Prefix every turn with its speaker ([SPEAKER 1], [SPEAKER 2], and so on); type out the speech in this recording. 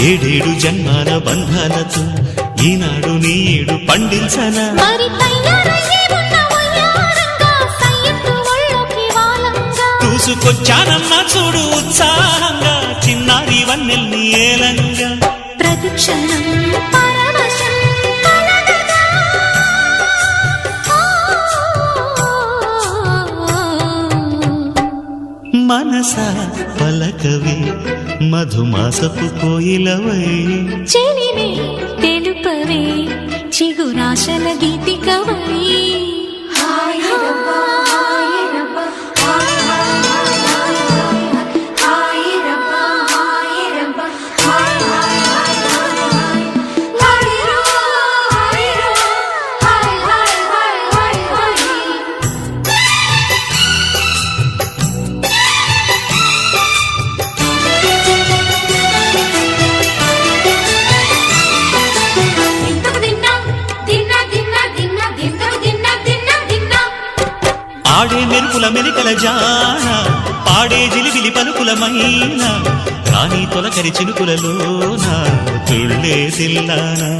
[SPEAKER 1] ఏడేడు జన్మాల బంధాలతో ఈనాడు నీడు పండించనా
[SPEAKER 2] మరి తయారయ్యే ఉన్న వయ్యారంగా సయ్యత్తు ఒళ్ళోకి వాలంగా
[SPEAKER 1] చూసుకొచ్చానమ్మా చూడు ఉత్సాహంగా చిన్నారి వన్నెల్ని ఏలంగా
[SPEAKER 2] ప్రతిక్షణం పరవశం కలగగా.
[SPEAKER 1] మనసా పలకవే మధుమాసపు కోయిలవై
[SPEAKER 2] చెలిమే తెలుపవే చిగురాశల గీతికవై
[SPEAKER 1] ఆడే మెరుపుల మెలికల జాన పాడే జిలిబిలి పలుకులమైన రాణి తొలకరి చినుకులలోన తుళ్ళే తిల్లానా